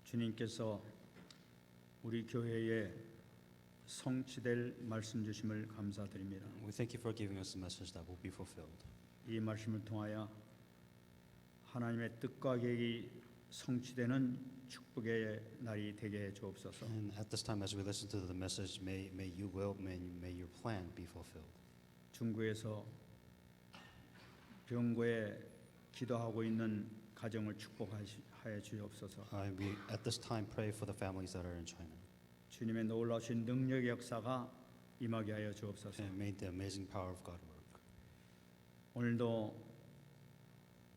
주님께서 우리 교회에 성취될 말씀 주심을 감사드립니다. We thank you for giving us a message that will be fulfilled. 이 말씀을 통하여 하나님의 뜻과 계획이 성취되는 축복의 날이 되게 해 주옵소서. And at this time, as we listen to the message, may you will, may your plan be fulfilled. 중국에서 병고에 기도하고 있는 가정을 축복하여 주옵소서. We at this time pray for the families that are in China. 주님의 놀라우신 능력의 역사가 임하게 하여 주옵소서. And may the amazing power of God work. 오늘도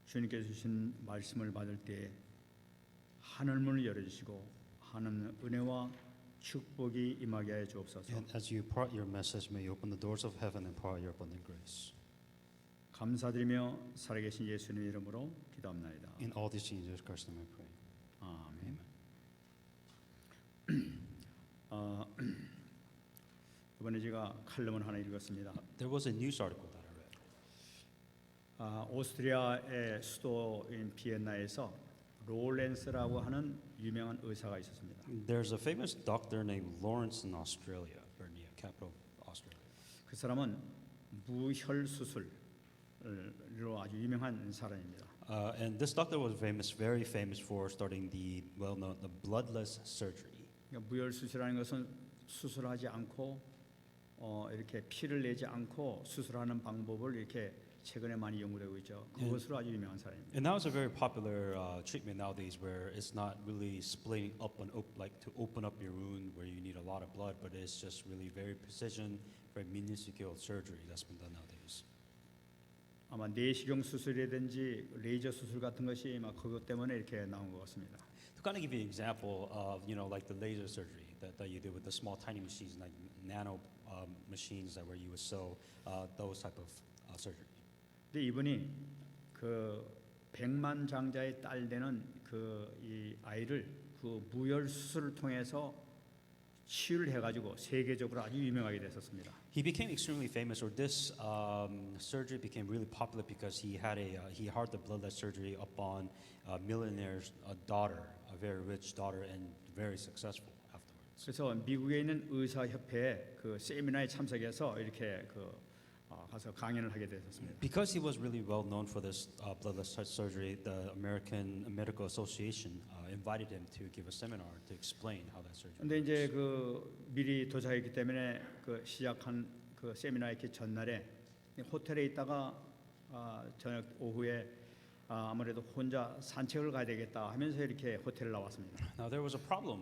주님께서 주신 말씀을 받을 때 하늘문을 열어주시고 하나님 은혜와 축복이 임하게 하여 주옵소서. And as you impart your message, may you open the doors of heaven and pour out your abundant grace. 감사드리며 살아계신 예수님 이름으로 기도합나이다. In all these things, in Jesus Christ's name, I pray. 아멘. 이번에 제가 칼럼을 하나 읽었습니다. There was a news article that I read. 오스트리아의 수도인 비엔나에서 로렌스라고 하는 유명한 의사가 있었습니다. There's a famous doctor named Lawrence in Australia, Bern, capital of Australia. 그 사람은 무혈 수술로 아주 유명한 사람입니다. And this doctor was famous, very famous for starting the well-known the bloodless surgery. 그러니까 무혈 수술하는 것은 수술하지 않고 이렇게 피를 내지 않고 수술하는 방법을 이렇게 최근에 많이 연구되고 있죠. 그것으로 아주 유명한 사람입니다. And that was a very popular treatment nowadays, where it's not really splitting up like to open up your wound where you need a lot of blood, but it's just really very precision, very minuscule surgery that's been done nowadays. 아마 내시경 수술이라든지 레이저 수술 같은 것이 막 그것 때문에 이렇게 나온 것 같습니다. To kind of give you an example of like the laser surgery that you do with the small tiny machines, like nano machines that where you would sew those type of surgery. 근데 이분이 그 백만장자의 딸 되는 그 이 아이를 그 무혈 수술을 통해서 치유를 해가지고 세계적으로 아주 유명하게 됐었습니다. He became extremely famous, or this surgery became really popular because he had the bloodless surgery upon a millionaire's daughter, a very rich daughter, and very successful afterwards. 그래서 미국에 있는 의사협회에 그 세미나에 참석해서 이렇게 가서 강연을 하게 됐었습니다. Because he was really well known for this bloodless surgery, the American Medical Association invited him to give a seminar to explain how that surgery. 근데 이제 그 미리 도착했기 때문에 그 시작한 그 세미나 있기 전날에 호텔에 있다가 저녁 오후에 아무래도 혼자 산책을 가야 되겠다 하면서 이렇게 호텔을 나왔습니다. Now there was a problem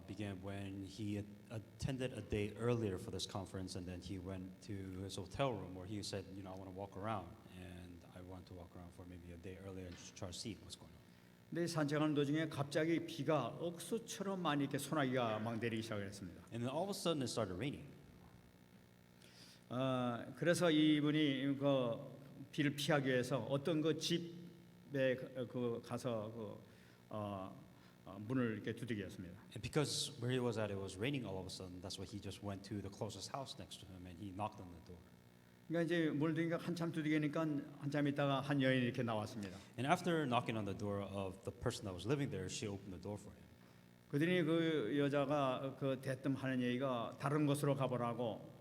began when he attended a day earlier for this conference, and then he went to his hotel room where he said, I want to walk around, and I want to walk around for maybe a day earlier and try to see what's going on. 근데 산책하는 도중에 갑자기 비가 억수처럼 많이 이렇게 소나기가 막 내리기 시작했습니다. And then all of a sudden it started raining. 그래서 이분이 그 비를 피하기 위해서 어떤 그 집에 가서 문을 이렇게 두들겼습니다. And because where he was at, it was raining all of a sudden. That's why he just went to the closest house next to him and he knocked on the door. 그러니까 이제 문을 두드리니까 한참 두들기니까 한참 있다가 한 여인이 이렇게 나왔습니다. And after knocking on the door of the person that was living there, she opened the door for him. 그들이 그 여자가 그 대뜸 하는 얘기가 다른 곳으로 가보라고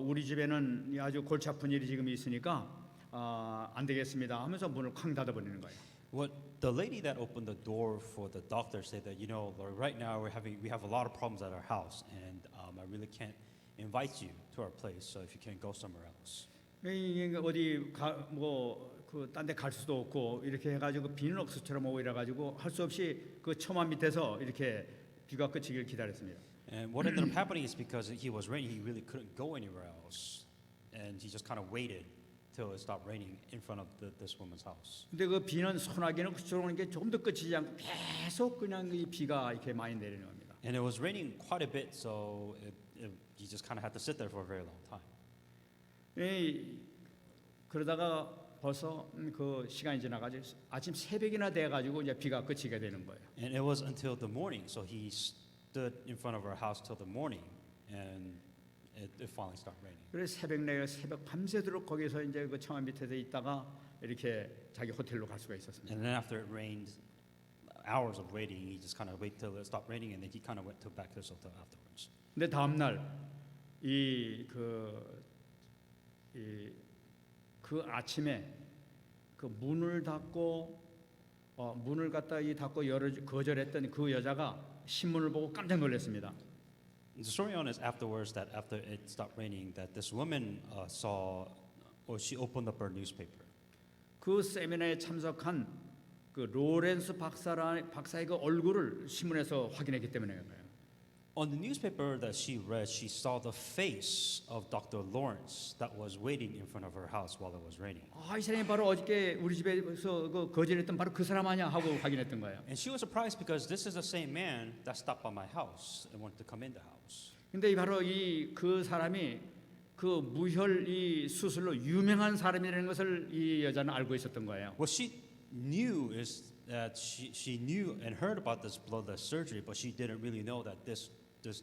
우리 집에는 아주 골치 아픈 일이 지금 있으니까 안 되겠습니다 하면서 문을 쾅 닫아버리는 거예요. What the lady that opened the door for the doctor said that Lord, right now we have a lot of problems at our house, and I really can't invite you to our place. So if you can go somewhere else. 어디 그 딴 데 갈 수도 없고 이렇게 해가지고 비는 억수처럼 오고 이래가지고 할 수 없이 그 처마 밑에서 이렇게 비가 그치기를 기다렸습니다. And what ended up happening is because he was raining, he really couldn't go anywhere else, and he just kind of waited till it stopped raining in front of this woman's house. 근데 그 비는 소나기는 그처럼 오는 게 조금도 그치지 않고 계속 그냥 이 비가 이렇게 많이 내리는 겁니다. And it was raining quite a bit, so he just kind of had to sit there for a very long time. 그러다가 벌써 그 시간이 지나가지고 아침 새벽이나 돼가지고 이제 비가 그치게 되는 거예요. And it was until the morning, so he stood in front of our house till the morning, and it finally stopped raining. 그래서 새벽 밤새도록 거기서 이제 그 처마 밑에서 있다가 이렇게 자기 호텔로 갈 수가 있었습니다. And then after it rained, hours of waiting. He just kind of waited till it stopped raining, and then he kind of went back to his hotel afterwards. 근데 다음 그 아침에 그 문을 닫고 문을 갖다 닫고 거절했던 그 여자가 신문을 보고 깜짝 놀랐습니다. The story on is afterwards that after it stopped raining, that this woman saw, or she opened up her newspaper. 그 세미나에 참석한 그 로렌스 박사의 그 얼굴을 신문에서 확인했기 때문에 그래요. On the newspaper that she read, she saw the face of Dr. Lawrence that was waiting in front of her house while it was raining. 이 사람이 바로 어저께 우리 집에서 그 거절했던 바로 그 사람 아니야 하고 확인했던 거예요. And she was surprised because this is the same man that stopped by my house and wanted to come in the house. 근데 바로 그 사람이 그 무혈 이 수술로 유명한 사람이라는 것을 이 여자는 알고 있었던 거예요. What she knew is that she knew and heard about this bloodless surgery, but she didn't really know that this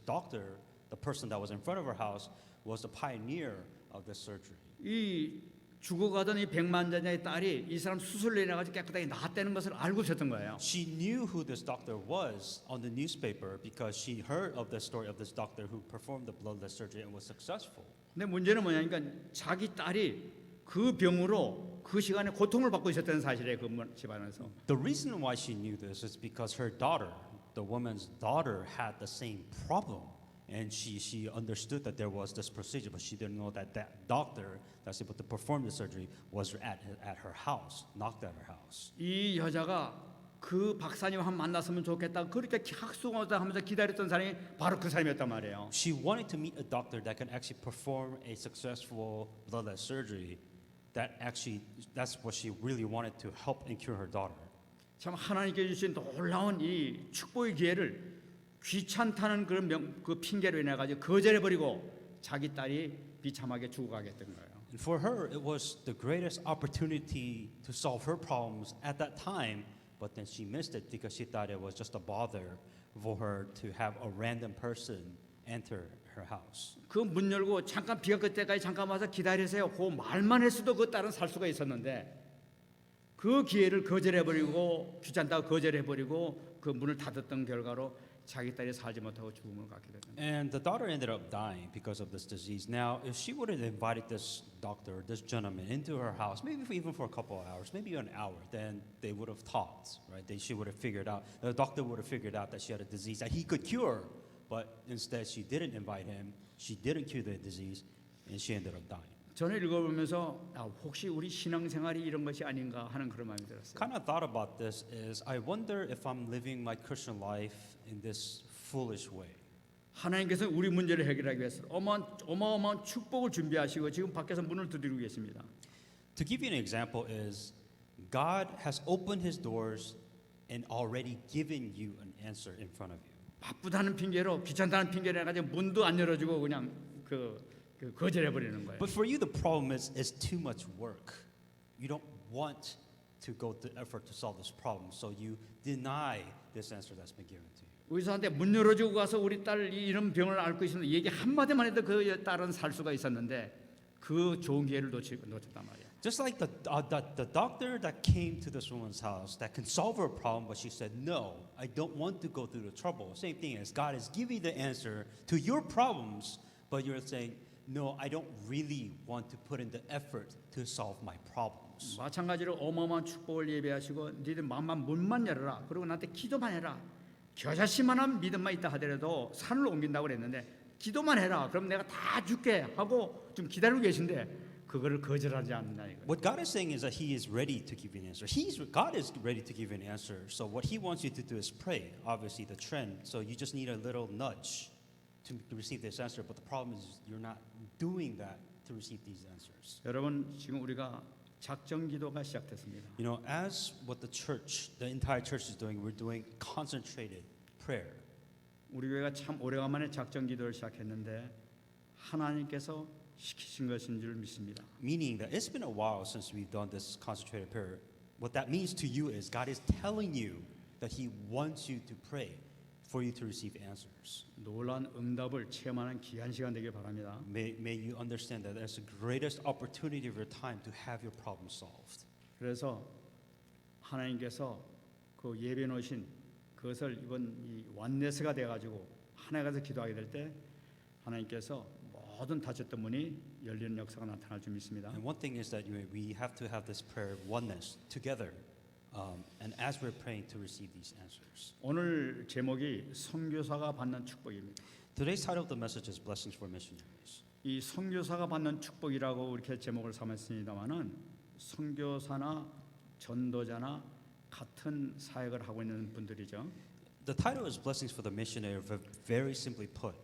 doctor, the person that was in front of her house, was the pioneer of this surgery. 이 죽어가던 이 백만자녀의 딸이 이 사람 수술로 인해 가지고 깨끗하게 나았다는 것을 알고 있었던 거예요. She knew who this doctor was on the newspaper because she heard of the story of this doctor who performed the bloodless surgery and was successful. 근데 문제는 뭐냐니까 자기 딸이 그 병으로 그 시간에 고통을 받고 있었다는 사실에 그 집안에서. The reason why she knew this is because her daughter, the woman's daughter, had the same problem. And she understood that there was this procedure, but she didn't know that that doctor that's able to perform the surgery was at her house, knocked at her house. 이 여자가 그 박사님 한 만났으면 좋겠다. 그렇게 학수고자 하면서 기다렸던 사람이 바로 그 사람이었단 말이에요. She wanted to meet a doctor that can actually perform a successful bloodless surgery. That's what she really wanted to help and cure her daughter. 참 하나님께 주신 놀라운 이 축복의 기회를 귀찮다는 그 핑계로 인해 가지고 거절해 버리고 자기 딸이 비참하게 죽어가겠던 거예요. And for her, it was the greatest opportunity to solve her problems at that time, but then she missed it because she thought it was just a bother for her to have a random person enter her house. 그 문 열고 잠깐 비가 끝 때까지 잠깐 와서 기다리세요. 그 말만 했어도 그 딸은 살 수가 있었는데 그 기회를 거절해 버리고 귀찮다고 거절해 버리고 그 문을 닫았던 결과로 자기 딸이 살지 못하고 죽음을 갖게 됐습니다. And the daughter ended up dying because of this disease. Now, if she would have invited this doctor, this gentleman, into her house, maybe even for a couple of hours, maybe an hour, then they would have thought, right? She would have figured out, the doctor would have figured out that she had a disease that he could cure, but instead she didn't invite him, she didn't cure the disease, and she ended up dying. 저는 읽어보면서 혹시 우리 신앙생활이 이런 것이 아닌가 하는 그런 마음이 들었어요. Kind of thought about this is I wonder if I'm living my Christian life in this foolish way. 하나님께서 우리 문제를 해결하기 위해서 어마어마한 축복을 준비하시고 지금 밖에서 문을 두드리고 계십니다. To give you an example is God has opened his doors and already given you an answer in front of you. 바쁘다는 핑계로 귀찮다는 핑계로 해가지고 문도 안 열어주고 그냥 거절해 버리는 거예요. But for you the problem is too much work. You don't want to go to effort to solve this problem, so you deny this answer that's been given to you. 의사한테 문 열어주고 가서 우리 딸이 이런 병을 앓고 있는데 얘기 한마디만 해도 그 딸은 살 수가 있었는데 그 좋은 기회를 놓쳤단 말이야. Just like the doctor that came to this woman's house that can solve her problem, but she said, no, I don't want to go through the trouble. Same thing as God is giving the answer to your problems, but you're saying, no, I don't really want to put in the effort to solve my problems. 마찬가지로 어마어마한 축복을 예배하시고 니들 마음만 문만 열어라. 그리고 나한테 기도만 해라. 겨자씨만한 믿음만 있다 하더라도 산을 옮긴다고 그랬는데 기도만 해라. 그럼 내가 다 줄게 하고 좀 기다리고 계신데 그거를 거절하지 않는다 이거예요. What God is saying is that He is ready to give you an answer. God is ready to give you an answer. So what He wants you to do is pray. Obviously, the trend. So you just need a little nudge to receive this answer. But the problem is you're not doing that to receive these answers. 여러분 지금 우리가 작정 기도가 시작됐습니다. You know, as what the church, the entire church is doing, we're doing concentrated prayer. 우리 교회가 참 오래간만에 작정 기도를 시작했는데 하나님께서 시키신 것인 줄 믿습니다. Meaning that it's been a while since we've done this concentrated prayer. What that means to you is God is telling you that He wants you to pray for you to receive answers. 놀라운 응답을 체험하는 귀한 시간 되길 바랍니다. May you understand that that's the greatest opportunity of your time to have your problem solved. 그래서 하나님께서 그 예배 놓으신 그것을 이번 이 원네스가 돼가지고 하나에 가서 기도하게 될 때 하나님께서 모든 닫혔던 문이 열리는 역사가 나타날 줄 믿습니다. And one thing is that we have to have this prayer of oneness together, and as we're praying to receive these answers. 오늘 제목이 선교사가 받는 축복입니다. Today's title of the message is Blessings for Missionaries. 이 선교사가 받는 축복이라고 이렇게 제목을 삼았습니다마는 선교사나 전도자나 같은 사역을 하고 있는 분들이죠. The title is Blessings for the Missionary, very simply put,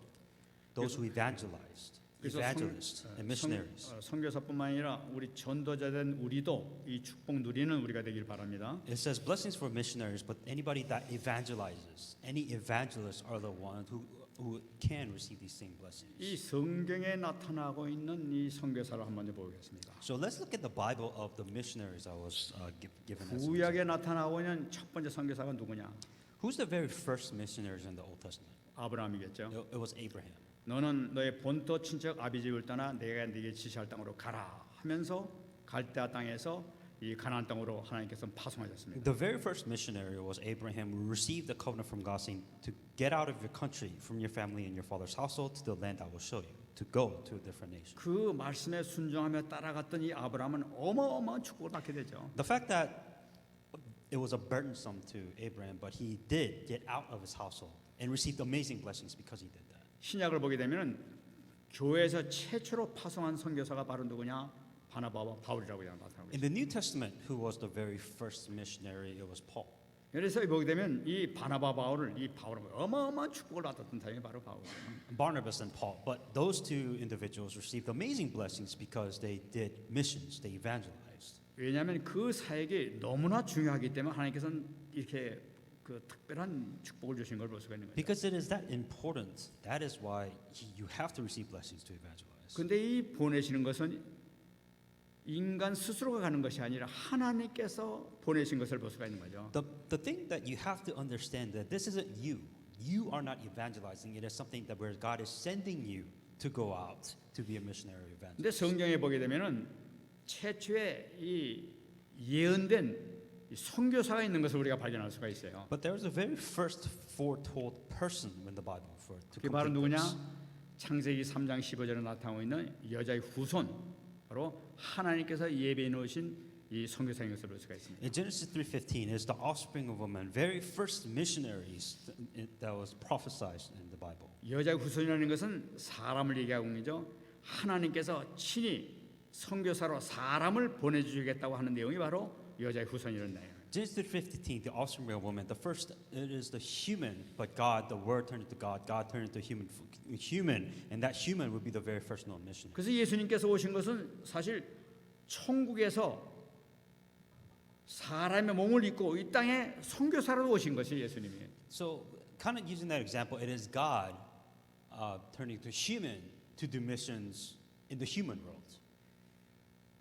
those who evangelized, evangelists and missionaries. 선교사뿐만 아니라 우리 전도자된 우리도 이 축복 누리는 우리가 되길 바랍니다. It says blessings for missionaries, but anybody that evangelizes, any evangelists are the ones who can receive these same blessings. 이 성경에 나타나고 있는 이 선교사를 한번 보겠습니다. So let's look at the Bible of the missionaries I was given as. 구약에 나타나고 있는 첫 번째 선교사가 누구냐? Who's the very first missionaries in the Old Testament? 아브라함이겠죠. It was Abraham. 너는 너의 본토 친척 아비집을 떠나 내가 네게 지시할 땅으로 가라 하면서 갈대아 땅에서 이 가나안 땅으로 하나님께서 파송하셨습니다. The very first missionary was Abraham, who received the covenant from God, saying to get out of your country, from your family and your father's household, to the land I will show you, to go to a different nation. 그 말씀에 순종하며 따라갔던 이 아브라함은 어마어마한 축복을 받게 되죠. The fact that it was a burdensome to Abraham, but he did get out of his household and received amazing blessings because he did that. 신약을 보게 되면 교회에서 최초로 파송한 선교사가 바로 누구냐? 바나바와 바울이라고 나타나고 In 있습니다. the New Testament, who was the very first missionary? It was Paul. 그래서 보게 되면 이 바나바 바울을 이 바울은 어마어마한 축복을 받았던 사람이 바로 바울이에요. Barnabas and Paul. But those two individuals received amazing blessings because they did missions, they evangelized. 왜냐하면 그 사역이 너무나 중요하기 때문에 하나님께서는 이렇게 그 특별한 축복을 주신 걸 볼 수가 있는 거예요. Because it is that important. That is why you have to receive blessings to evangelize. 근데 이 보내시는 것은 인간 스스로가 가는 것이 아니라 하나님께서 보내신 것을 볼 수가 있는 거죠. The thing that you have to understand that this isn't you. You are not evangelizing. It is something that where God is sending you to go out to be a missionary evangelist. 근데 성경에 보게 되면은 최초의 이 예언된 이 선교사가 있는 것을 우리가 발견할 수가 있어요. But there was a very first foretold person in the Bible for to 그게 바로 complete 누구냐? this. 창세기 3장 15절에 나타나고 있는 여자의 후손 바로 하나님께서 예배해 놓으신 이 선교사인 것을 볼 수가 있습니다. In Genesis 3:15 is the offspring of woman, very first missionaries that was prophesied in the Bible. 여자의 후손이라는 것은 사람을 얘기하고 있는 거죠. 하나님께서 친히 선교사로 사람을 보내주시겠다고 하는 내용이 바로 여자의 후손이라는 내용. Genesis 3:15, the offspring of woman, the first it is the human, but God, the word turned into God, God turned into human, and that human would be the very first known missionary. 그래서 예수님께서 오신 것은 사실 천국에서 사람의 몸을 입고 이 땅에 선교사로 오신 것이 예수님이에요. So, kind of using that example, it is God turning to human to do missions in the human world.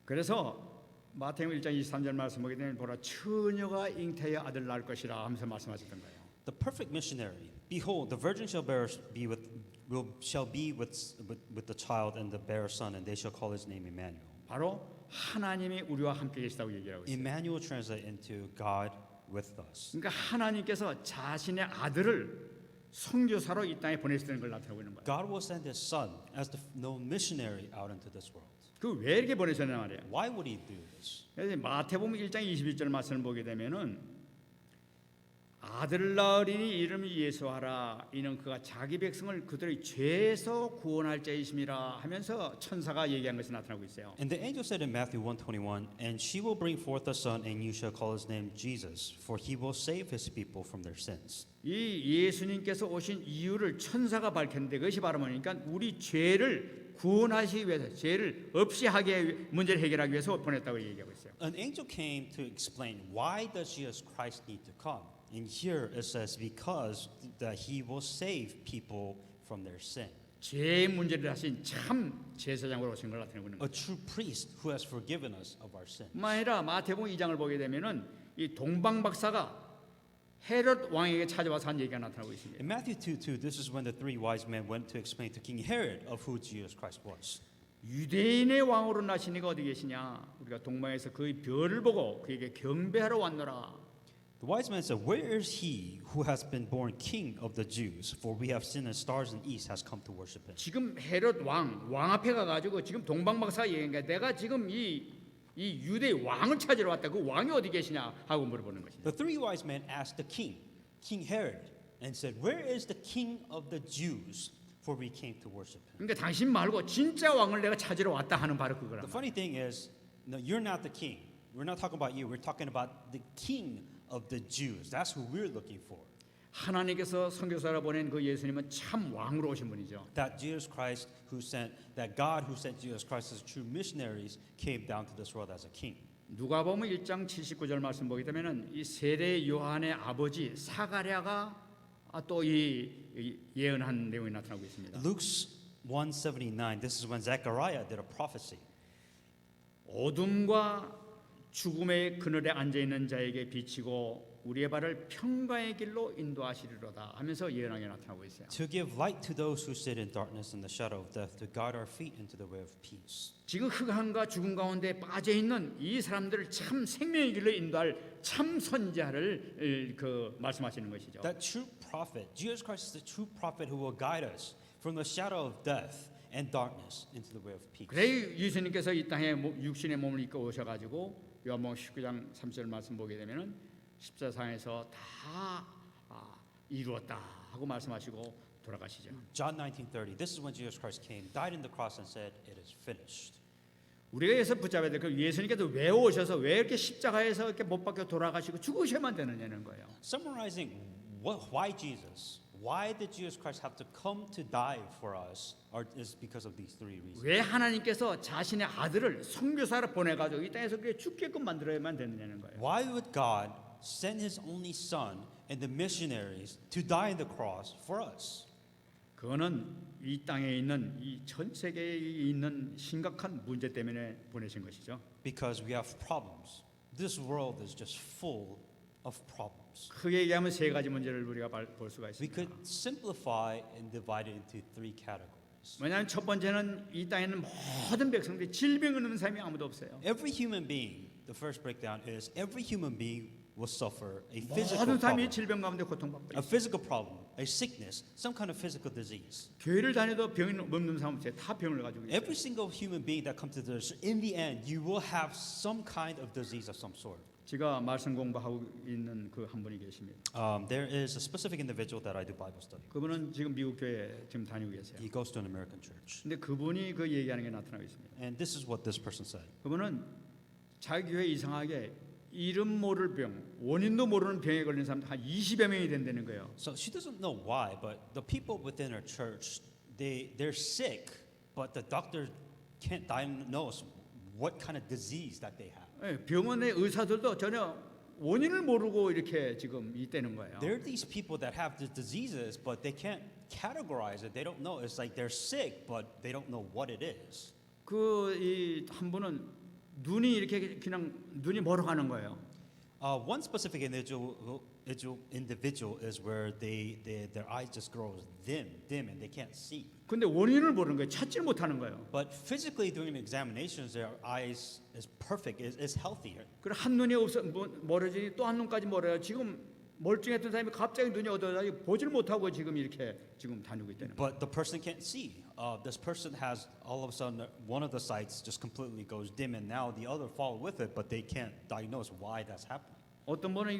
그래서 마태복음 1장 23절 말씀 보게 되면 보라 처녀가 잉태하여 아들 낳을 것이라 하면서 말씀하셨던 거예요. The perfect missionary, behold, the virgin shall be with the child and the bear a son, and they shall call his name Emmanuel. 바로 하나님이 우리와 함께 계시다고 얘기하고 있어요. Emmanuel translate into God with us. 그러니까 하나님께서 자신의 아들을 선교사로 이 땅에 보내시는 걸 나타내고 있는 거예요. God will send his son as the known missionary out into this world. 그 왜 이렇게 보내셨냐 말이에요. Why would he do this? 그래서 마태복음 1장 21절 말씀을 보게 되면은 아들 낳으리니 이름을 예수하라 이는 그가 자기 백성을 그들의 죄에서 구원할 자이심이라 하면서 천사가 얘기한 것이 나타나고 있어요. And the angel said in Matthew 1:21, and she will bring forth a son, and you shall call his name Jesus, for he will save his people from their sins. 이 예수님께서 오신 이유를 천사가 밝혔는데 그것이 바로 뭐니까 우리 죄를 구원하시기 위해서 죄를 없이 하게 문제를 해결하기 위해서 보냈다고 얘기하고 있어요. An angel came to explain why does Jesus Christ need to come. And here it says because that he will save people from their sin. 죄의 문제를 하신 참 제사장으로 오신 걸 나타내고 있는 A 거예요. true priest who has forgiven us of our sin. 뿐만 아니라 마태복음 2장을 보게 되면은 이 동방 박사가 헤롯 왕에게 찾아와서 한 얘기가 나타나고 있습니다. In Matthew 2:2, this is when the three wise men went to explain to King Herod of who Jesus Christ was. 유대인의 왕으로 나신 이가 어디 계시냐? 우리가 동방에서 그의 별을 보고 그에게 경배하러 왔노라. The wise man said, "Where is he who has been born king of the Jews? For we have seen the stars in the east has come to worship him." 지금 헤롯 왕 앞에 가가지고 지금 동방박사가 얘기한 게 내가 지금 이 유대 왕을 찾으러 왔다. 그 왕이 어디 계시냐 하고 물어보는 것이죠. The three wise men asked the king, King Herod, and said, "Where is the king of the Jews? For we came to worship him." 그러니까 당신 말고 진짜 왕을 내가 찾으러 왔다 하는 바로 그거란 The 말이에요. funny thing is, no, you're not the king. We're not talking about you. We're talking about the king of the Jews. That's who we're looking for. 하나님께서 선교사로 보낸 그 예수님은 참 왕으로 오신 분이죠. That Jesus Christ that God who sent Jesus Christ as true missionaries came down to this world as a king. 누가복음 1장 79절 말씀 보게 되면은 이 세례 요한의 아버지 사가랴가 또 이 예언한 내용이 나타나고 있습니다. Luke's 179. This is when Zechariah did a prophecy. 어둠과 죽음의 그늘에 앉아 있는 자에게 비치고 우리의 발을 평강의 길로 인도하시리로다 하면서 예언하게 나타나고 있어요. To give light to those who sit in darkness and the shadow of death, to guide our feet into the way of peace. 지금 흑암과 죽음 가운데 빠져 있는 이 사람들을 참 생명의 길로 인도할 참 선지자를 말씀하시는 것이죠. That true prophet, Jesus Christ is the true prophet who will guide us from the shadow of death and darkness into the way of peace. 그래 예수님께서 이 땅에 육신의 몸을 입고 오셔가지고 요한복음 19장 3절 말씀 보게 되면은 십자상에서 다 이루었다 하고 말씀하시고 돌아가시죠. John 19:30. This is when Jesus Christ came, died in the cross, and said, "It is finished." 우리가 여기서 붙잡아야 될 건 예수님께서 왜 오셔서 왜 이렇게 십자가에서 이렇게 못 박혀 돌아가시고 죽으셔야만 되느냐는 거예요. Summarizing, why Jesus? Why did Jesus Christ have to come to die for us? Is because of these three reasons. 왜 하나님께서 자신의 아들을 선교사로 보내가지고 이 땅에서 그렇게 죽게끔 만들어야만 되느냐는 거예요. Why would God send His only Son and the missionaries to die on the cross for us? 그거는 이 땅에 있는 이 전 세계에 있는 심각한 문제 때문에 보내신 것이죠. Because we have problems. This world is just full of problems. 크게 얘기하면 세 가지 문제를 우리가 볼 수가 We 있습니다. could simplify and divide it into three categories. 왜냐하면 첫 번째는 이 땅에 있는 모든 백성들이 질병을 얻는 사람이 아무도 없어요. Every human being, the first breakdown is every human being will suffer a physical 모든 사람이 problem. 질병 가운데 고통받고 A 있어요. physical problem, a sickness, some kind of physical disease. 교회를 다녀도 병이 없는 사람 없어요. 다 병을 가지고 있어요. Every single human being that comes to this, in the end, you will have some kind of disease of some sort. 제가 말씀 공부하고 있는 그 한 분이 계십니다. There is a specific individual that I do Bible study. 그분은 지금 미국 교회에 지금 다니고 계세요. He goes to an American church. 근데 그분이 그 얘기하는 게 나타나고 있습니다. And this is what this person said. 그분은 자기 교회 이상하게 이름 모를 병, 원인도 모르는 병에 걸린 사람들 한 20여 명이 된다는 거예요. So she doesn't know why, but the people within her church, they're sick, but the doctor can't diagnose what kind of disease that they have. 예, 병원의 의사들도 전혀 원인을 모르고 이렇게 지금 있다는 거예요. There are these people that have the diseases, but they can't categorize it. They don't know. It's like they're sick, but they don't know what it is. 그 이 한 분은 눈이 이렇게 그냥 눈이 멀어가는 거예요. One specific individual is where their eyes just grow dim, and they can't see. 근데 원인을 모르는 거예요. 찾지를 못하는 거예요. But physically during examinations, their eyes is perfect, is healthy. 그래 한 눈이 없어 멀어지니 또 한 눈까지 멀어요. 지금 멀쩡했던 사람이 갑자기 눈이 어두워져 보질 못하고 지금 이렇게 지금 다니고 있다는 거예요. But the person can't see. This person has all of a sudden one of the sights just completely goes dim, and now the other follow with it, but they can't diagnose why that's happening. 어떤 분은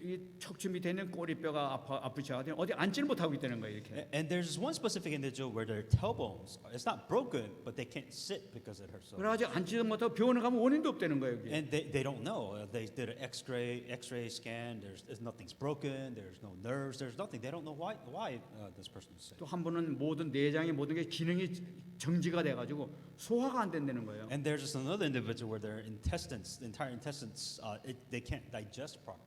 이 척추 밑에 있는 꼬리뼈가 아프셔 가지고 어디 앉지를 못하고 있다는 거예요. 이렇게. And there's one specific individual where their tailbones, it's not broken, but they can't sit because it hurts so much. 그래가지고 앉지도 못하고 병원에 가면 원인도 없다는 거예요. 여기. And they don't know. They did an X-ray scan. Nothing's broken. There's no nerves. There's nothing. They don't know why this person is sick. 또 한 분은 모든 내장의 모든 게 기능이 정지가 돼가지고 소화가 안 된다는 거예요. And there's just another individual where their intestines, the entire intestines, they can't digest properly.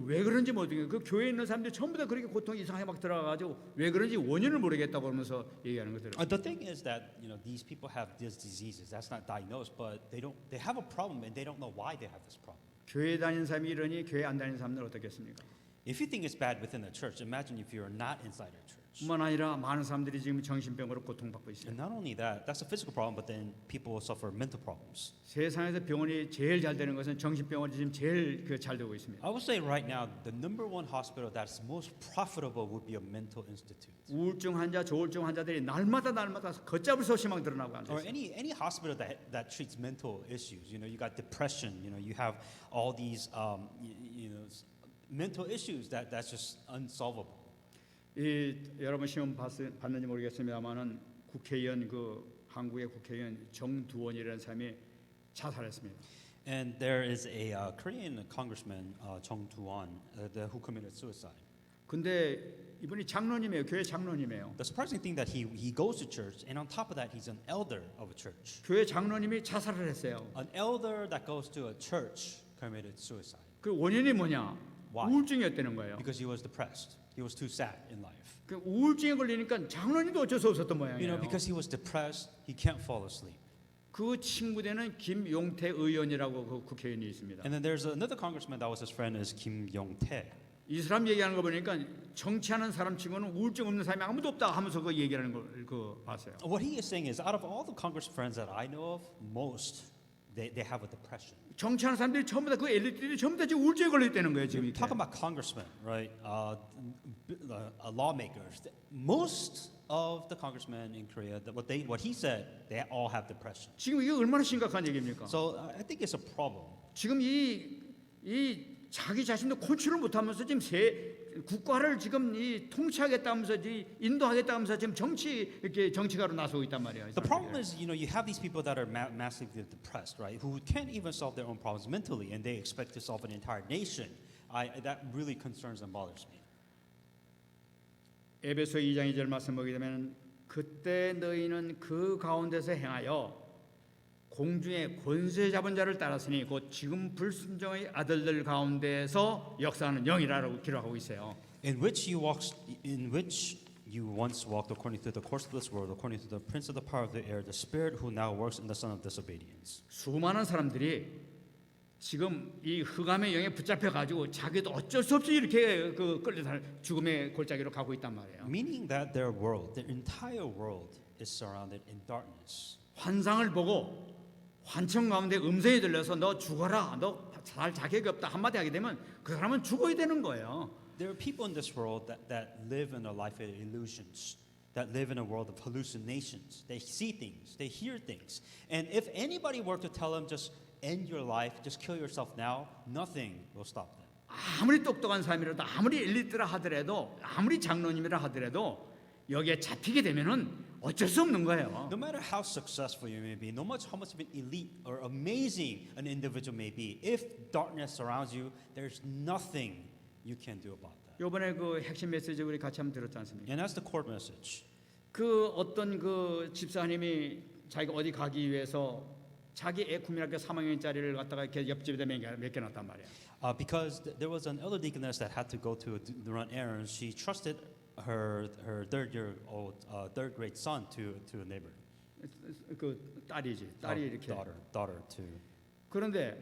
왜 그런지 모르겠어요. 그 교회에 있는 사람들이 전부 다 그렇게 고통이 이상하게 막 들어가가지고 왜 그런지 원인을 모르겠다고 그러면서 얘기하는 것들. The thing is that these people have these diseases. That's not diagnosed, but they have a problem and they don't know why they have this problem. 교회 다니는 사람이 이러니 교회 안 다니는 사람들은 어떻겠습니까? If you think it's bad within the church, imagine if you're not inside a church. 뿐만 아니라 많은 사람들이 지금 정신병으로 고통받고 있어요. And not only that, that's a physical problem, but then people will suffer mental problems. 세상에서 병원이 제일 잘 되는 것은 정신병원이 지금 제일 잘 되고 있습니다. I would say right now, the number one hospital that's most profitable would be a mental institute. 우울증 환자, 조울증 환자들이 날마다 걷잡을 수 없이 막 늘어나고 앉아 Or 있어요. any hospital that treats mental issues. You know, you got depression. You know, you have all these mental issues that's just unsolvable. 여러분 시험 봤는지 모르겠습니다만은 국회의원 한국의 국회의원 정두원이라는 사람이 자살했습니다. And there is a Korean congressman, Chung Doo-won, who committed suicide. 근데 이분이 장로님이에요. 교회 장로님이에요. The surprising thing that he goes to church, and on top of that, he's an elder of a church. 교회 장로님이 자살을 했어요. An elder that goes to a church committed suicide 그 원인이 뭐냐? Why? 우울증이었다는 거예요. because he was depressed. He was too sad in life. 그 우울증에 걸리니까 장로님도 어쩔 수 없었던 You know, 모양이에요. because he was depressed, he can't fall asleep. 그 친구 되는 김용태 의원이라고 그 국회의원이 있습니다. And then there's another congressman that was his friend, is Kim Yong-tae. 이 사람 얘기하는 거 보니까 정치하는 사람 치고는 우울증 없는 사람이 아무도 없다 하면서 그 얘기하는 걸 봤어요. What he is saying is, out of all the Congress friends that I know of, most they have a depression. 정치하는 사람들이 전부 다 그 엘리트들이 전부 다 지금 우울증에 걸렸다는 거예요 지금. Talk about congressmen, right? Lawmakers. Most of the congressmen in Korea, what he said, they all have depression. 지금 이게 얼마나 심각한 얘기입니까? So I think it's a problem. 지금 이 자기 자신도 컨트롤 못하면서 지금 국가를 지금 통치하겠다면서 인도하겠다면서 지금 정치가로 나서고 있단 말이에요. The problem is, you know, you have these people that are massively depressed, right? Who can't even solve their own problems mentally, and they expect to solve an entire nation. That really concerns and bothers me. 에베소 2장 2절 말씀 보게 되면 그때 너희는 그 가운데서 행하여 공중의 권세 잡은 자를 따랐으니 곧 지금 불순종의 아들들 가운데서 역사하는 영이라고 기록하고 있어요. In which you once walked according to the course of this world, according to the prince of the power of the air, the spirit who now works in the son of disobedience. 수많은 사람들이 지금 이 흑암의 영에 붙잡혀 가지고 자기도 어쩔 수 없이 이렇게 끌려 죽음의 골짜기로 가고 있단 말이에요. Meaning that their entire world is surrounded in darkness. 환상을 보고 환청 가운데 음성이 들려서 너 죽어라, 너 살 자격이 없다 한마디 하게 되면 그 사람은 죽어야 되는 거예요. There are people in this world that live in a life of illusions, that live in a world of hallucinations. They see things, they hear things. And if anybody were to tell them just end your life, just kill yourself now, nothing will stop them. 아무리 똑똑한 사람이라도 아무리 엘리트라 하더라도 아무리 장로님이라 하더라도 여기에 잡히게 되면은 어쩔 수 없는 거예요. No matter how successful you may be, no matter how much of an elite or amazing an individual may be, if darkness surrounds you, there's nothing you can do about that. 이번에 그 핵심 메시지 우리 같이 한번 들었지 않습니까? And that's the core message. 그 어떤 그 집사님이 자기가 어디 가기 위해서 자기 애 국민학교 3학년짜리를 갖다가 이렇게 옆집에다 맡겨놨단 말이에요. Because there was an elder deaconess that had to go to run errands. She trusted her third grade son to a neighbor. 그 딸이 이렇게. daughter to. 그런데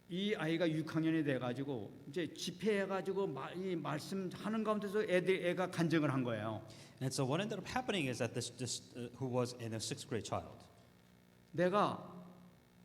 이 아이가 6학년이 돼가지고 이제 집회해가지고 이 말씀하는 가운데서 애가 간증을 한 거예요. And so what ended up happening is that this who was in a 6th grade child. 내가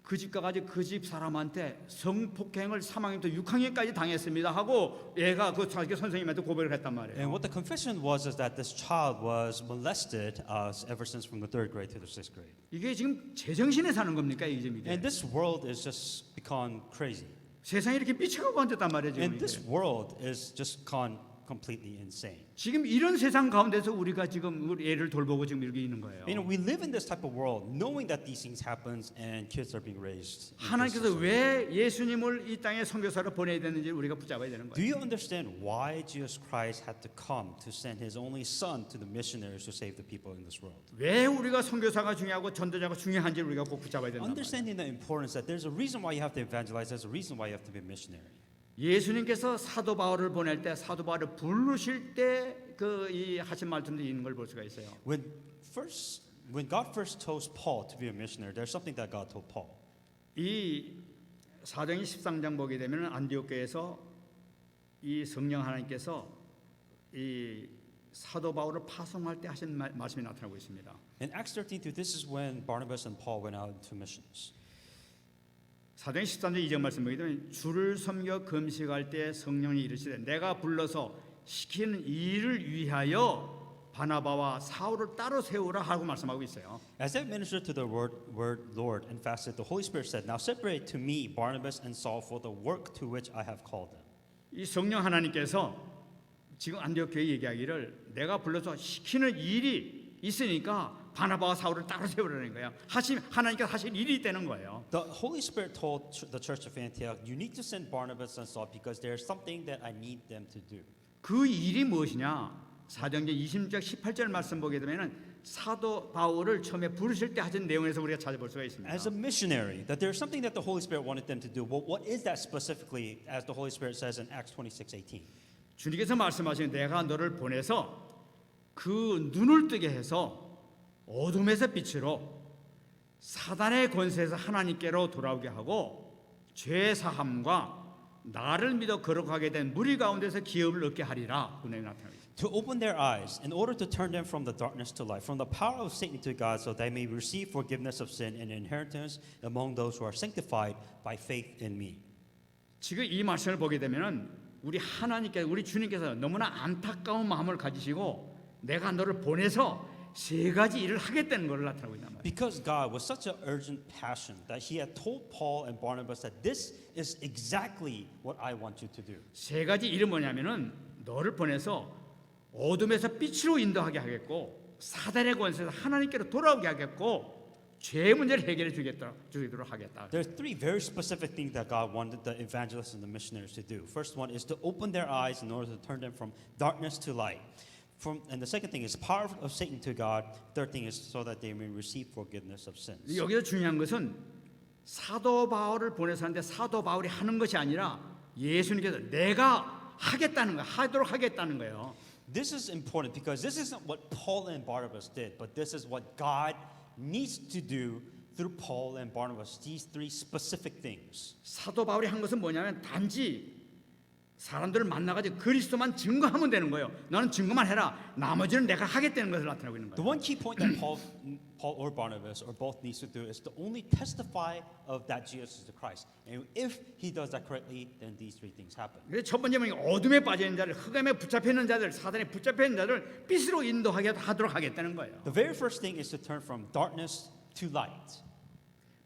그 집 가가지고 그 집 사람한테 성폭행을 3학년부터 6학년까지 당했습니다 하고 얘가 그 자기 선생님한테 고백을 했단 말이에요. And what the confession was is that this child was molested ever since from the 3rd grade to the 6th grade. 이게 지금 제정신에 사는 겁니까 이게 지금 이게? And this world is just become crazy. 세상이 이렇게 미쳐가고 앉았단 말이에요 지금. And this world is just gone completely insane. 지금 이런 세상 가운데서 우리가 지금 우리 애를 돌보고 지금 이렇게 있는 거예요. You know, we live in this type of world, knowing that these things happen and kids are being raised. 하나님께서 왜 예수님을 이 땅에 선교사로 보내야 되는지 우리가 붙잡아야 되는 Do 거예요. you understand why Jesus Christ had to come to send His only Son to the missionaries to save the people in this world? 왜 우리가 선교사가 중요하고 전도자가 중요한지 우리가 꼭 붙잡아야 된다. Understanding the importance that there's a reason why you have to evangelize, there's a reason why you have to be a missionary. 예수님께서 사도 바울을 보낼 때 사도 바울을 부르실 때 그 이 하신 말씀도 있는 걸 볼 수가 있어요. When God first chose Paul to be a missionary, there's something that God told Paul. 이 사도행전 13장 보게 되면 안디옥 교회에서 이 성령 하나님께서 이 사도 바울을 파송할 때 하신 말씀이 나타나고 있습니다. In Acts 13:2, this is when Barnabas and Paul went out to missions. 사도행 13장 2절 말씀 보게 되면 주를 섬겨 금식할 때 성령이 이르시되 내가 불러서 시키는 일을 위하여 바나바와 사울을 따로 세우라 하고 말씀하고 있어요. As they ministered to the word Lord and fasted, the Holy Spirit said, "Now separate to me Barnabas and Saul for the work to which I have called them." 이 성령 하나님께서 지금 안디옥 교회 얘기하기를 내가 불러서 시키는 일이 있으니까 바나바와 사울을 따로 세우라는 거예요. 하나님께서 하실 일이 있다는 거예요. The Holy Spirit told the church of Antioch, "You need to send Barnabas and Saul because there's something that I need them to do." 그 일이 무엇이냐? 사도행전 20장 18절 말씀 보게 되면은 사도 바울을 처음에 부르실 때 하신 내용에서 우리가 찾아볼 수가 있습니다. As a missionary, that there's something that the Holy Spirit wanted them to do. Well, what is that specifically, as the Holy Spirit says in Acts 26:18? 주님께서 말씀하신 내가 너를 보내서 그 눈을 뜨게 해서 어둠에서 빛으로 사단의 권세에서 하나님께로 돌아오게 하고 죄 사함과 나를 믿어 거룩하게 된 무리 가운데서 기업을 얻게 하리라. 그 내용이 나타납니다. To open their eyes, in order to turn them from the darkness to light, from the power of Satan to God, so they may receive forgiveness of sin and inheritance among those who are sanctified by faith in me. 지금 이 말씀을 보게 되면은 우리 하나님께서 우리 주님께서 너무나 안타까운 마음을 가지시고 내가 너를 보내서 세 가지 일을 하겠다는 것을 나타나고 있단 말이에요. Because God was such an urgent passion that He had told Paul and Barnabas that this is exactly what I want you to do. 세 가지 일은 뭐냐면은 너를 보내서 어둠에서 빛으로 인도하게 하겠고 사단의 권세에서 하나님께로 돌아오게 하겠고 죄 문제를 해결해 주도록 하겠다. There are three very specific things that God wanted the evangelists and the missionaries to do. First one is to open their eyes in order to turn them from darkness to light. And the second thing is power of Satan to God. Third thing is so that they may receive forgiveness of sins. 여기서 중요한 것은 사도 바울을 보내서 하는데 사도 바울이 하는 것이 아니라 예수님께서 내가 하겠다는 거, 하도록 하겠다는 거예요. This is important because this isn't what Paul and Barnabas did, but this is what God needs to do through Paul and Barnabas. These three specific things. 사도 바울이 한 것은 뭐냐면 단지 사람들을 만나가지고 그리스도만 증거하면 되는 거예요. 너는 증거만 해라. 나머지는 내가 하겠다는 것을 나타내고 있는 The 거예요. one key point that Paul or Barnabas or both needs to do is to only testify of that Jesus is the Christ. And if he does that correctly, then these three things happen. 그래서 첫 번째는 어둠에 빠져 있는 자들, 흑암에 붙잡혀 있는 자들, 사단에 붙잡혀 있는 자들 빛으로 인도하게 하도록 하겠다는 거예요. The very first thing is to turn from darkness to light.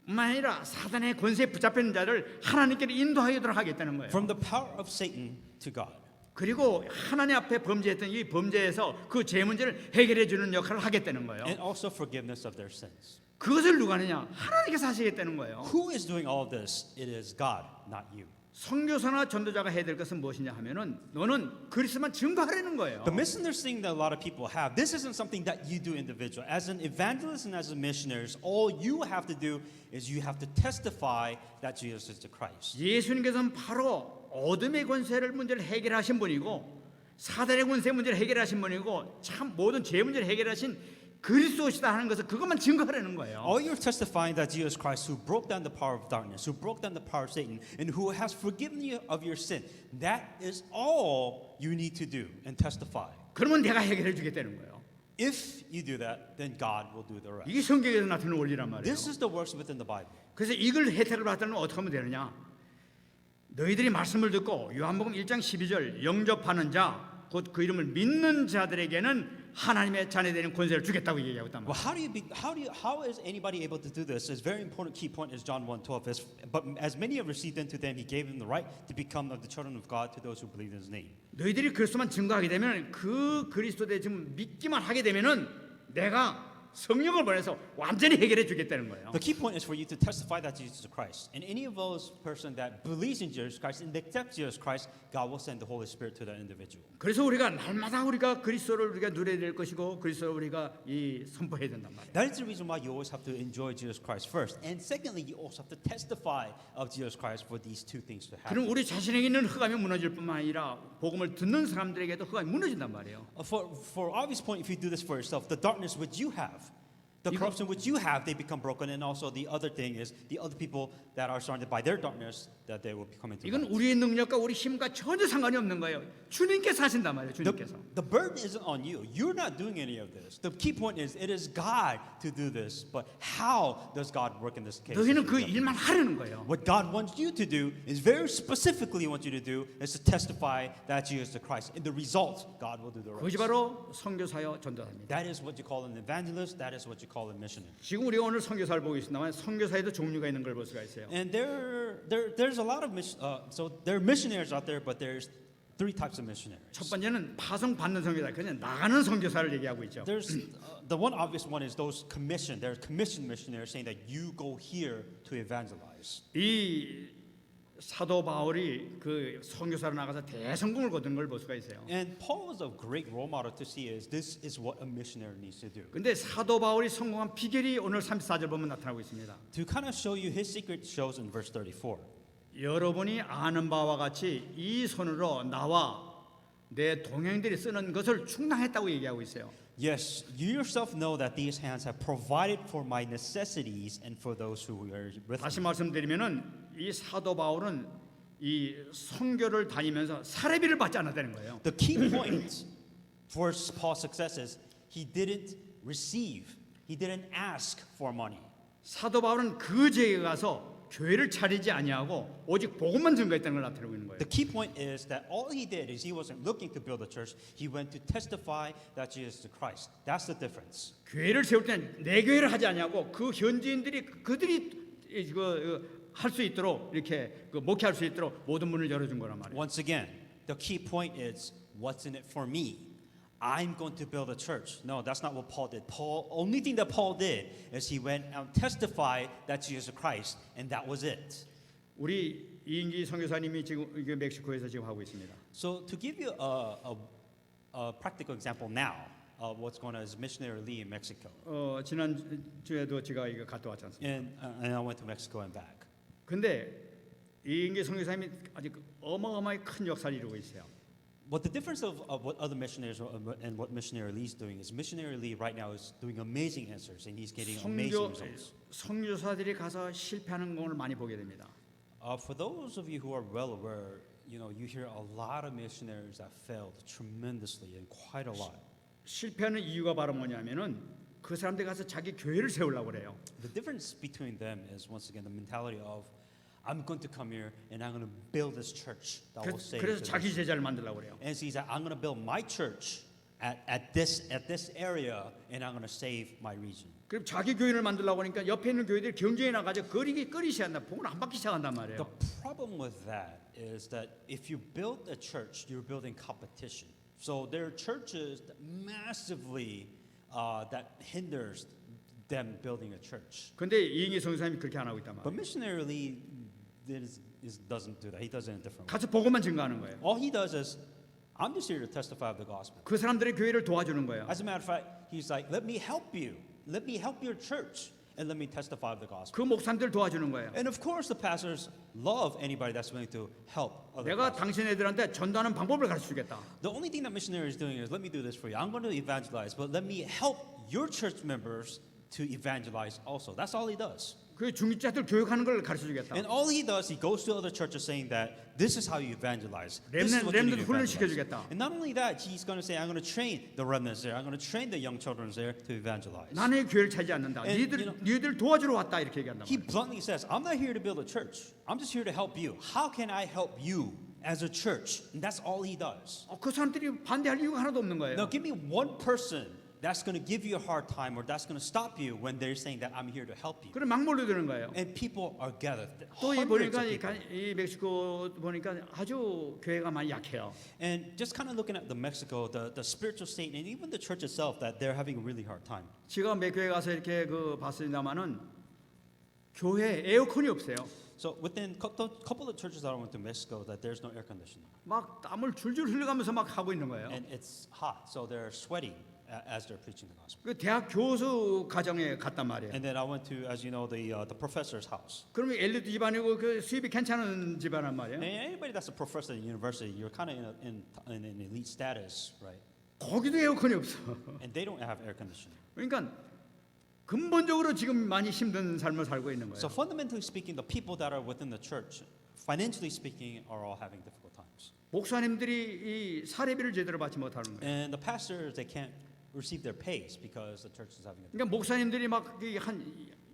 뿐만 아니라 사단의 권세에 붙잡혀 있는 자를 하나님께로 인도하도록 하겠다는 거예요. From the power of Satan to God. 그리고 하나님 앞에 범죄했던 이 범죄에서 그 죄 문제를 해결해 주는 역할을 하겠다는 거예요. And also forgiveness of their sins. 그것을 누가 하느냐? 하나님께서 하시겠다는 거예요. Who is doing all of this? It is God, not you. 선교사나 전도자가 해야 될 것은 무엇이냐 하면은 너는 그리스도만 증거하라는 거예요. The misunderstanding that a lot of people have, this isn't something that you do individual. As an evangelist and as a missionary, all you have to do is you have to testify that Jesus is the Christ. 예수님께서는 바로 어둠의 권세를 문제를 해결하신 분이고 사단의 권세 문제를 해결하신 분이고 참 모든 죄 문제를 해결하신 그리스도시다 하는 것을 그것만 증거하라는 거예요. All you're testifying that Jesus Christ, who broke down the power of darkness, who broke down the power of Satan, and who has forgiven you of your sin, that is all you need to do and testify. 그러면 내가 해결해 주겠다는 거예요. If you do that, then God will do the rest. 이게 성경에서 나타나는 원리란 말이에요. This is the works within the Bible. 그래서 이걸 혜택을 받으려면 어떻게 하면 되느냐? 너희들이 말씀을 듣고 요한복음 1장 12절 영접하는 자 곧 그 이름을 믿는 자들에게는 하나님의 자녀되는 권세를 주겠다고 얘기하고 있단 Well, 말이에요. how is anybody able to do this? Is very important key point is John 1:12. But as many have received unto them, he gave them the right to become of the children of God to those who believe in his name. 너희들이 그리스도만 증거하게 되면 그 그리스도에 지금 믿기만 하게 되면은 내가 성령을 보내서 완전히 해결해 주겠다는 거예요. The key point is for you to testify that Jesus is Christ. And any of those person that believes in Jesus Christ and accepts Jesus Christ, God will send the Holy Spirit to that individual. 그래서 우리가 날마다 우리가 그리스도를 우리가 누려야 될 것이고 그리스도를 우리가 이 선포해야 된단 말이에요. That is the reason why you always have to enjoy Jesus Christ first. And secondly, you also have to testify of Jesus Christ for these two things to happen. 그럼 우리 자신에게 있는 흑암이 무너질 뿐만 아니라 복음을 듣는 사람들에게도 흑암이 무너진단 말이에요. For obvious point, if you do this for yourself, the darkness which you have, The 이거- corruption which you have, they become broken. And also the other thing is the other people that are surrounded by their darkness, that they will become into 이건 light. 우리의 능력과 우리 힘과 전혀 상관이 없는 거예요. 주님께서 하신단 말이에요. 주님께서. The burden isn't on you. You're not doing any of this. The key point is it is God to do this. But how does God work in this case? 너희는 그 일만 하려는 거예요. What God wants you to do is very specifically what you to do is to testify that Jesus is the Christ. In the result, God will do the 그것이 rest. 바로 선교사요 전도사입니다. That is what you call an evangelist. That is what you call a missionary. 지금 우리가 오늘 선교사를 보고 있습니다만 선교사에도 종류가 있는 걸 볼 수가 있어요. And there's a lot of so there are missionaries out there, but there's three types of missionaries. 첫 번째는 파송 받는 선교사, 그냥 나가는 선교사를 얘기하고 있죠. There's the one obvious one is those commissioned. There's commissioned missionaries saying that you go here to evangelize. 이 사도 바울이 그 선교사로 나가서 대성공을 거둔 걸 볼 수가 있어요. And Paul is a great role model to see is this is what a missionary needs to do. 근데 사도 바울이 성공한 비결이 오늘 34절 보면 나타나고 있습니다. To kind of show you his secret shows in verse 34. 여러분이 아는 바와 같이 이 손으로 나와 내 동행들이 쓰는 것을 충당했다고 얘기하고 있어요. Yes, you yourself know that these hands have provided for my necessities and for those who are with 다시 me. 말씀드리면은 이 사도 바울은 이 선교를 다니면서 사례비를 받지 않았다는 거예요. The key point for Paul's success is he didn't receive, he didn't ask for money. 사도 바울은 그 지역에 가서 교회를 차리지 아니하고 오직 복음만 증거했다는 걸 나타내고 있는 거예요. The key point is that all he did is he wasn't looking to build a church. He went to testify that Jesus is Christ. That's the difference. 교회를 세울 때는 내 교회를 하지 아니하고 그 현지인들이 그들이 이거 할 수 있도록 이렇게 그 목회할 수 있도록 모든 문을 열어준 거란 말이에요. Once again, the key point is what's in it for me. I'm going to build a church. No, that's not what Paul did. Only thing that Paul did is he went and testified that Jesus is Christ, and that was it. 우리 이인기 선교사님이 지금 이게 멕시코에서 지금 하고 있습니다. So to give you a practical example now of what's going on as missionary Lee in Mexico, 지난 주에도 제가 이거 갔다 왔지 않습니까? and I went to Mexico and back. 근데 이인기 선교사님이 아직 어마어마하게 큰 역사를 이루고 있어요. But the difference of what other missionaries and what missionary Lee is doing is missionary Lee right now is doing amazing answers and he's getting amazing results. 선교사들이 가서 실패하는 걸 많이 보게 됩니다. For those of you who are well aware, you know, you hear a lot of missionaries that failed tremendously and quite a lot. 실패하는 이유가 바로 뭐냐면은 그 사람들 가서 자기 교회를 세우려고 그래요. The difference between them is once again the mentality of I'm going to come here and I'm going to build this church that will save. 그래서 the 자기 nation. 제자를 만들려고 그래요. And he said, I'm going to build my church at this area and I'm going to save my region. 그럼 자기 교회를 만들려고 하니까 옆에 있는 교회들이 경쟁에 나가서 끓이 시작한다. 복을 안 받기 시작한단 The 말이에요. problem with that is that if you build a church, you're building competition. So there are churches that massively that hinders them building a church. 근데 이인기 선교사님이 그렇게 안 하고 있단 But 말이에요. missionary Lee doesn't do that. He does it in a different way. 가서 복음만 증거하는 거예요. All he does is, I'm just here to testify of the gospel. 그 사람들의 교회를 도와주는 거예요. As a matter of fact, he's like, let me help you. Let me help your church. And let me testify of the gospel. 그 목사님들 도와주는 거예요. And of course, the pastors love anybody that's willing to help other 내가 pastors. 당신 애들한테 전도하는 방법을 가르쳐 주겠다. The only thing that missionary is doing is, let me do this for you. I'm going to evangelize, but let me help your church members to evangelize also. That's all he does. 그 중직자들 교육하는 걸 가르쳐 주겠다. And all he does, he goes to other churches saying that this is how you evangelize. This is what you need 렘넌트 to 훈련시켜 evangelize. 주겠다. And not only that, he's going to say, I'm going to train the remnants there. I'm going to train the young children there to evangelize. 나는 교회를 차지 않는다. And, you know, 니들 도와주러 왔다 이렇게 얘기한다. He bluntly says, I'm not here to build a church. I'm just here to help you. How can I help you as a church? And that's all he does. 그 사람들이 반대할 이유가 하나도 없는 거예요. Now, give me one person that's going to give you a hard time or that's going to stop you when they're saying that I'm here to help you. 그럼 막 몰려드는 거예요. And people are gathered. 또 이 Hundreds 보니까 of people. 이 멕시코 보니까 아주 교회가 많이 약해요. And just kind of looking at the Mexico, the spiritual state, and even the church itself, that they're having a really hard time. 제가 몇 교회 가서 이렇게 그 봤습니다만은 교회 에어컨이 없어요. So within couple of churches that I went to Mexico, that there's no air conditioning, 막 땀을 줄줄 흘려가면서 막 하고 있는 거예요. and it's hot, so they're sweating as they're preaching the gospel. 그 대학 교수 가정에 갔단 말이에요. And then I went to, as you know, the professor's house. 그러면 엘리트 집안이고 그 수입이 괜찮은 집안란 말이에요. And anybody that's a professor at university, you're kind of in an elite status, right? 거기도 에어컨이 없어. And they don't have air conditioning. 그러니까 근본적으로 지금 많이 힘든 삶을 살고 있는 거예요. So fundamentally speaking, the people that are within the church, financially speaking, are all having difficult times. 목사님들이 이 사례비를 제대로 받지 못하는 거예요. And the pastors, they can't receive their pays because the church is having a 그러니까 목사님들이 막한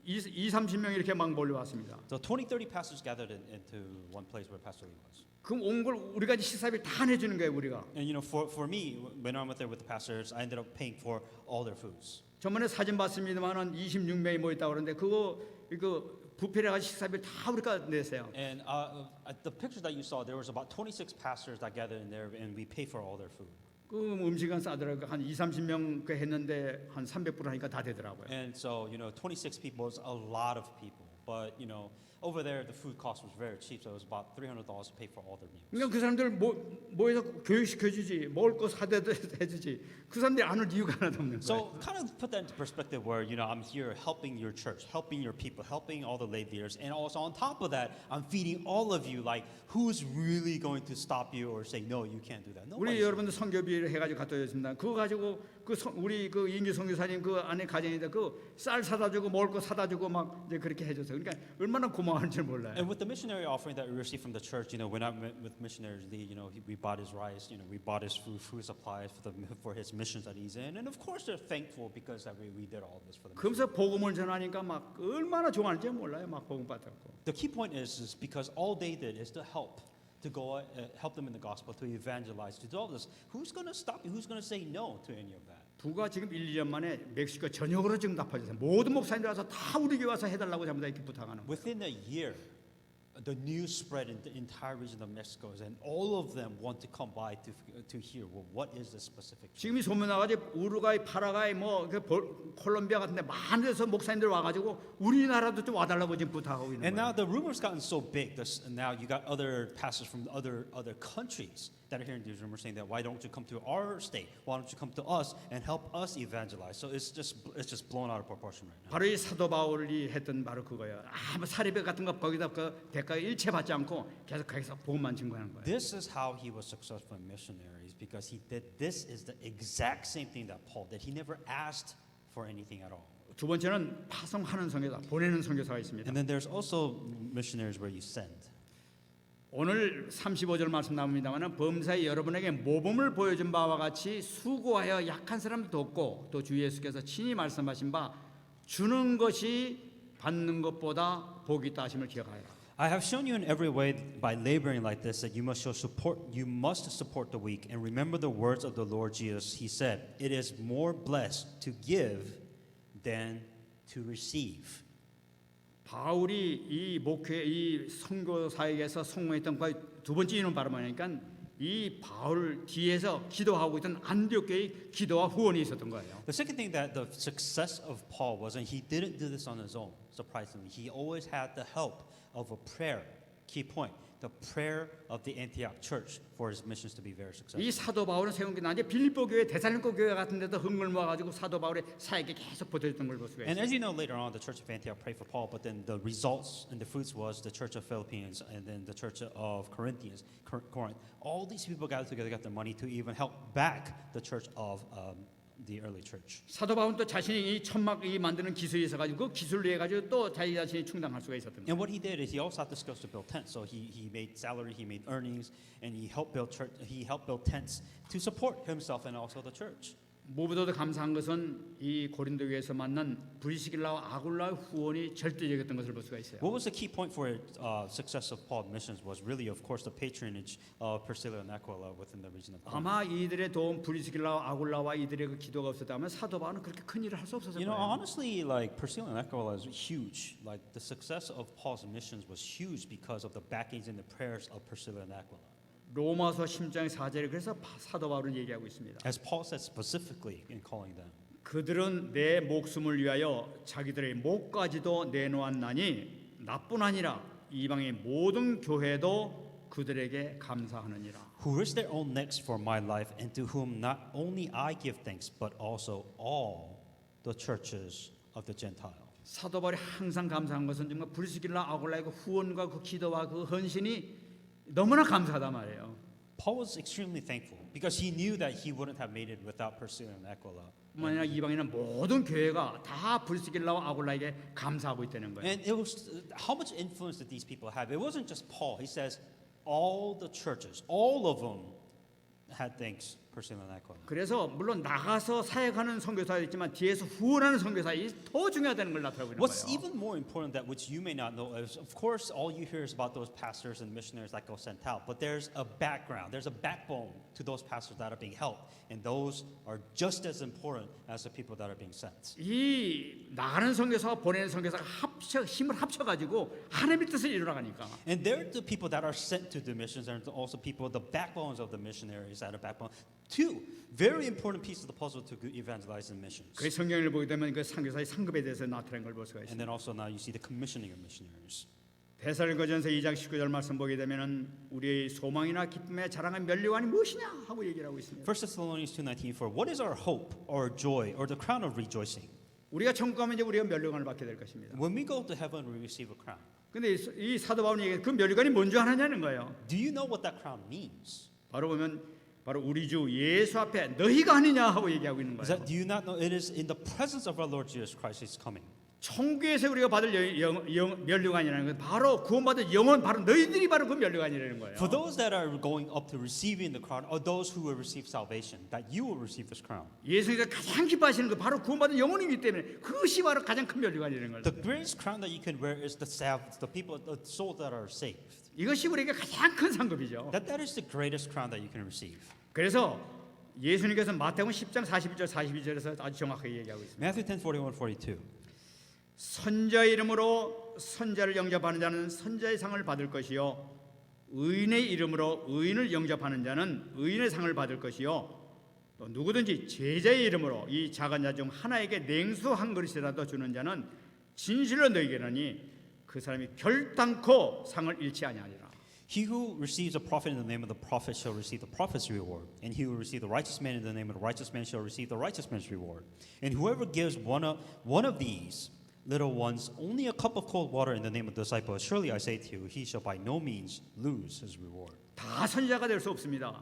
30명 이렇게 막 몰려왔습니다. So 20, 30 pastors gathered into one place where Pastor Lee was. 그럼 온 걸 우리가 식사비 다 내주는 거예요, 우리가. And you know, for me, when I went there with the pastors, I ended up paying for all their foods. 저번에 사진 봤습니다만은 26명이 모였다고 그러는데 그거 부페를 가지고 식사비 다 우리가 냈어요. And the pictures that you saw, there was about 26 pastors that gathered in there, and we paid for all their food. 그 음식은 싸더라고요. 한 30명 그 했는데 한 300불 하니까 다 되더라고요. And so, you know, 26 people is a lot of people. But, you know, over there, the food cost was very cheap, so it was about $300 to pay for all their meals. 그러니까 그 사람들 모여서 교육시켜주지, 먹을 거 사다 해주지. 그 사람들이 안 올 이유가 하나도 없는 거예요. So kind of put that into perspective where, you know, I'm here helping your church, helping your people, helping all the lay leaders. And also on top of that, I'm feeding all of you. Like, who's really going to stop you or say, no, you can't do that? 우리 여러분들 선교비를 해가지고 갖다 줬습니다. 그거 가지고 우리 그 인규 선교사님 그 안에 가정인데 그 쌀 사다 주고 먹을 거 사다 주고 막 이제 그렇게 해줘서 그러니까 얼마나 고마워하는 줄 몰라요. And with the missionary offering that we received from the church, you know, when I met with missionaries, we bought his rice, you know, we bought his food supplies for his missions that he's in, and of course they're thankful because that we did all this for them. 그러면서 복음을 전하니까 막 얼마나 좋아하는지 몰라요. 막 복음 받았고. The key point is because all they did is to help help them in the gospel, to evangelize, to do all this. Who's going to stop you? Who's going to say no to any of that? 부가 지금 1, 2년 만에 멕시코 전역으로 지금 답하셨어요. 모든 목사님들 와서 다 우리 교회 와서 해달라고 전부 다 이렇게 부탁하는 거예요. Within a year, the news spread in the entire region of Mexico, and all of them want to come by to hear, well, what is this specific? 지금 이 소문 나가지고 우루과이, 파라과이, 콜롬비아 같은데 많은 데서 목사님들 와가지고 우리나라도 좀 와달라고 지금 부탁하고 있는 And now 거예요. the rumors gotten so big. And now you got other pastors from other countries that are hearing these rumors saying that why don't you come to our state? Why don't you come to us and help us evangelize? So it's just blown out of proportion right now. 바로 이 사도 바울이 했던 바로 그거예요. 아무 사리배 같은 거 거기다 그 대가 일체 받지 않고 계속 거기서 복음만 증거하는 거예요. This is how he was successful in missionaries because he did. This is the exact same thing that Paul did. He never asked for anything at all. 두 번째는 파송하는 선교사, 보내는 선교사가 있습니다. And then there's also missionaries where you send. 오늘 35절 말씀 나옵니다만 범사에 여러분에게 모범을 보여준 바와 같이 수고하여 약한 사람 돕고 또 주 예수께서 친히 말씀하신 바 주는 것이 받는 것보다 복이 있다 하심을 기억하여라. I have shown you in every way by laboring like this that you must support the weak and remember the words of the Lord Jesus. He said, "It is more blessed to give than to receive." 바울이 이 목회 이 선교사에게서 성공했던 거의 두 번째 이유는 바로 뭐냐니까 이 바울 뒤에서 기도하고 있던 안디옥 교회의 기도와 후원이 있었던 거예요. The second thing that the success of Paul wasn't he didn't do this on his own. Surprisingly, he always had the help of a prayer. Key point: the prayer of the Antioch church for his missions to be very successful. 이 사도 바울은 세운 게 나한테 빌립보 교회, 데살로니가 교회 같은 데도 흥을 모아가지고 사도 바울의 사역에 계속 보태줬던 걸 볼 수가 And 있어요. as you know, later on, the church of Antioch prayed for Paul, but then the results and the fruits was the church of Philippines and then the church of Corinth. All these people gathered together, got their money to even help back the church of the early church. 사도 바울은 또 자신이 이 천막 이 만드는 기술이 있어가지고 그 기술로 해가지고 또 자기 자신이 충당할 수가 있었던 거예요. And what he did is he also had the skills to build tents. So he made salary, he made earnings, and he helped build church. He helped build tents to support himself and also the church. 무엇보다도 감사한 것은 이 고린도 교회에서 만난 브리스길라와 아굴라의 후원이 절대적이었던 것을 볼 수가 있어요. What was the key point for success of Paul's missions was really, of course, the patronage of Priscilla and Aquila within the region of Corinth. 아마 이들의 도움 브리스길라와 아굴라와 이들의 그 기도가 없었다면 사도 바울은 그렇게 큰 일을 할 수 없었을 You know, 거예요. honestly, like Priscilla and Aquila is huge. Like the success of Paul's missions was huge because of the backings and the prayers of Priscilla and Aquila. 로마서 10장 4절에 그래서 사도 바울은 얘기하고 있습니다. As Paul said specifically in calling them. 그들은 내 목숨을 위하여 자기들의 목까지도 내놓았나니 나뿐 아니라 이방의 모든 교회도 그들에게 감사하느니라. Who risked their own necks for my life, and to whom not only I give thanks, but also all the churches of the Gentile. 사도 바울이 항상 감사한 것은 정말 브리스길라 아굴라의 그 후원과 그 기도와 그 헌신이 너무나 감사하단 말이에요. Paul was extremely thankful because he knew that he wouldn't have made it without Priscilla and Aquila. 만약 이방인은 모든 교회가 다 브리스길라와 아굴라에게 감사하고 있다는 거예요. And it was how much influence did these people have? It wasn't just Paul. He says all the churches, all of them had thanks Priscilla and Aquila. 그래서 물론 나가서 사역하는 선교사도 있지만 뒤에서 후원하는 선교사이 더 중요하다는 걸 나타내고 있는 What's 거예요. even more important that which you may not know is, of course, all you hear is about those pastors and missionaries that go sent out. But there's a background, there's a backbone to those pastors that are being helped, and those are just as important as the people that are being sent. 이 나가는 선교사와 보내는 선교사가 힘을 합쳐가지고 하나님의 뜻을 이루어가니까. And they're the people that are sent to the missions, and also people, the backbones of the missionaries that are backbone. Two very important pieces of the puzzle to evangelize in missions. 그 성경을 보게 되면 그 선교사의 상급에 대해서 나타난 걸 볼 수가 And 있습니다. then also now you see the commissioning of missionaries. 데살로니가전서 2장 19절 말씀 보게 되면은 우리의 소망이나 기쁨의 자랑한 면류관이 무엇이냐 하고 얘기를 하고 있습니다. 1 Thessalonians 2:19 for what is our hope or joy or the crown of rejoicing? 우리가 천국 가면 이제 우리가 면류관을 받게 될 것입니다. When we go to heaven, we receive a crown. 근데 이 사도 바울이 얘기해 그 면류관이 뭔지 아느냐는 거예요. Do you know what that crown means? 바로 보면 바로 우리 주 예수 앞에 너희가 아니냐 하고 얘기하고 있는 Is 거예요. that do you not know it is in the presence of our Lord Jesus Christ is coming? 천국에서 우리가 받을 면류관이라는 건 바로 구원받은 영혼 바로 너희들이 바로 그 면류관이라는 거예요. For those that are going up to receiving the crown, or those who will receive salvation, that you will receive this crown. 예수님께서 가장 기뻐하시는 거 바로 구원받은 영혼이기 때문에 그것이 바로 가장 큰 면류관이라는 거예요. The greatest crown that you can wear is the people, the souls that are saved. 이것이 우리에게 가장 큰 상급이죠. That is the greatest crown that you can receive. 그래서 예수님께서 마태복음 10장 41절 42절에서 아주 정확하게 얘기하고 있습니다. Matthew 10:41, 42. 선자의 이름으로 선자를 영접하는 자는 선자의 상을 받을 것이요 의인의 이름으로 의인을 영접하는 자는 의인의 상을 받을 것이요 또 누구든지 제자의 이름으로 이 작은 자 중 하나에게 냉수 한 그릇이라도 주는 자는 진실로 너희에게 이르노니 그 사람이 결단코 상을 잃지 아니하리라. He who receives a prophet in the name of the prophet shall receive the prophet's reward, and he who receives the righteous man in the name of the righteous man shall receive the righteous man's reward. And whoever gives one of these little ones only a cup of cold water in the name of the disciple, surely I say to you, he shall by no means lose his reward. 다 선자가 될 수 없습니다.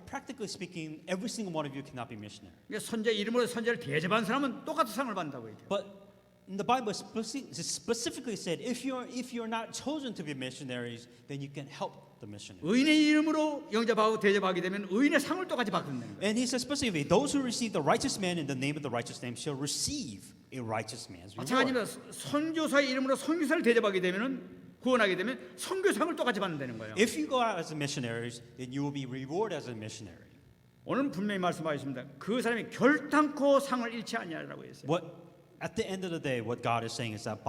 Practically speaking, every single one of you cannot be missionary. 그러니까 선자 이름으로 선자를 대접한 사람은 똑같은 상을 받는다고 얘기해요. But in the Bible specifically said, if you're not chosen to be missionaries, then you can help the missionary. 의인의 이름으로 영접하고 대접하게 되면 의인의 상을 똑같이 받는 거예요. And he says specifically, those who receive the righteous man in the name of the righteous name shall receive a righteous man's reward. 마찬가지로 선교사의 이름으로 선교사를 대접하게 되면은 구원하게 되면 선교상을 똑같이 받는다는 거예요. If you go out as a missionaries, then you will be rewarded as a missionary. 오늘 분명히 말씀하셨습니다. 그 사람이 결단코 상을 잃지 아니하리라고 했어요. What at the end of the day, what God is saying is that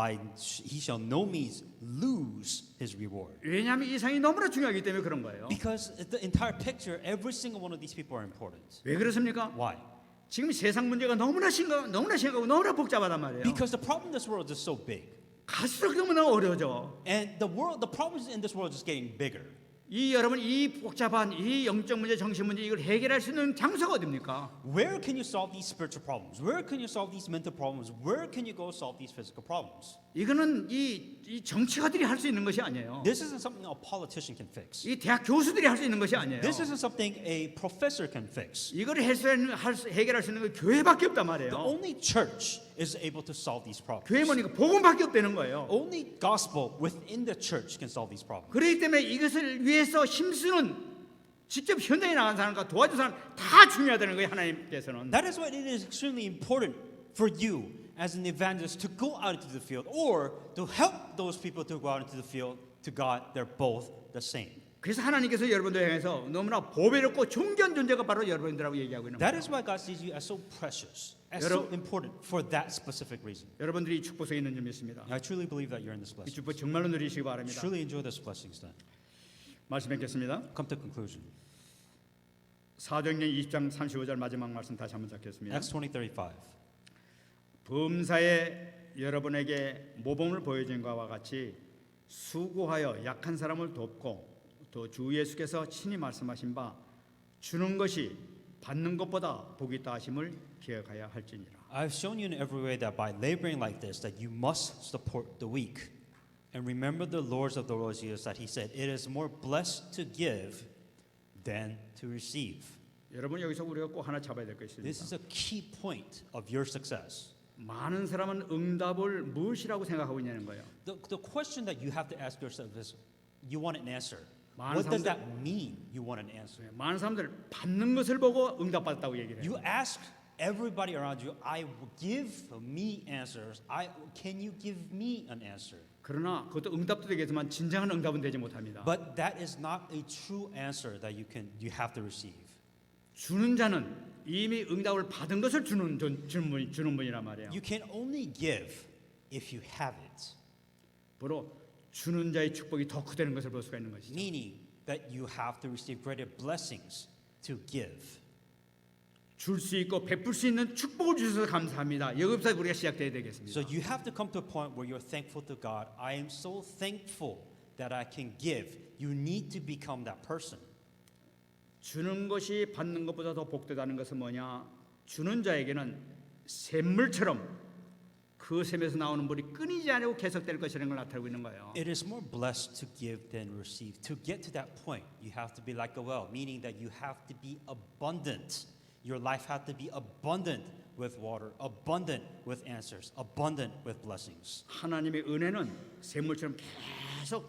he shall no means lose his reward. 왜냐하면 이 상이 너무나 중요하기 때문에 그런 거예요. Because the entire picture, every single one of these people are important. 왜 그렇습니까? Why? 지금 세상 문제가 너무나 심각하고 너무나 복잡하단 말이에요. Because the problem in this world is so big. 갈수록 너무나 어려워져. And the problems in this world is getting bigger. 여러분 이 복잡한 이 영적 문제, 정신 문제 이걸 해결할 수 있는 장소가 어디입니까? Where can you solve these spiritual problems? Where can you solve these mental problems? Where can you go solve these physical problems? 이거는 이 정치가들이 할 수 있는 것이 아니에요. This isn't something a politician can fix. 이 대학 교수들이 할 수 있는 것이 아니에요. This isn't something a professor can fix. 이거를 해결할 수 있는 건 교회밖에 없단 The 말이에요. only church is able to solve these problems. 교회 뭐니까 복음밖에 없다는 거예요. Only gospel within the church can solve these problems. 그렇기 때문에 이것을 위해서 힘쓰는 직접 현장에 나간 사람과 도와준 사람 다 중요하다는 거예요. 하나님께서는. That is why it is extremely important for you as an evangelist to go out into the field or to help those people to go out into the field. To God, they're both the same. 그래서 하나님께서 여러분들 향해서 너무나 보배롭고 존귀한 존재가 바로 여러분들하고 얘기하고 있는 That 거예요. is why God sees you as so precious, as so important for that specific reason. 여러분들이 이 축복에 있는 줄 믿습니다. I truly believe that you're in this 이 blessing. 축복 정말로 누리시기 바랍니다. Truly enjoy this blessings then. 말씀 뵙겠습니다. Come to conclusion. 사도행전 20장 35절 마지막 말씀 다시 한번 잡겠습니다. Acts 20:35. 범사에 여러분에게 모범을 보여준 것과 같이 수고하여 약한 사람을 돕고 또 주 예수께서 친히 말씀하신 바 주는 것이 받는 것보다 복이 있다 하심을 기억하여 할지니라. I've shown you in every way that by laboring like this, that you must support the weak And remember the Lord's of the Lord Jesus that he said, it is more blessed to give than to receive. 여러분 여기서 우리가 꼭 하나 잡아야 될 거 있습니다. This is a key point of your success. 많은 사람은 응답을 무엇이라고 생각하고 있냐는 거예요. The question that you have to ask yourself is, you want an answer. 많은 What does 사람들- that mean, you want an answer? 많은 사람들 받는 것을 보고 응답받았다고 얘기를 해요. You ask everybody around you, I will give me answers. Can you give me an answer? 그러나 그것도 응답도 되겠지만 진정한 응답은 되지 못합니다. But that is not a true answer that you have to receive. 주는 자는 이미 응답을 받은 것을 주는 분이란 말이에요. You can only give if you have it. 바로 주는 자의 축복이 더 크다는 것을 볼 수가 있는 것이죠. Meaning that you have to receive greater blessings to give. 줄 수 있고 베풀 수 있는 축복을 주셔서 감사합니다. 여기서 우리가 시작돼야 되겠습니다. So you have to come to a point where you're thankful to God. I am so thankful that I can give. You need to become that person. 주는 것이 받는 것보다 더 복되다는 것은 뭐냐? 주는 자에게는 샘물처럼 그 샘에서 나오는 물이 끊이지 않고 계속될 것이라는 걸 나타내고 있는 거예요. It is more blessed to give than receive. To get to that point, you have to be like a well, meaning that you have to be abundant. Your life has to be abundant with water, abundant with answers, abundant with blessings. 하나님의 은혜는 샘물처럼 계속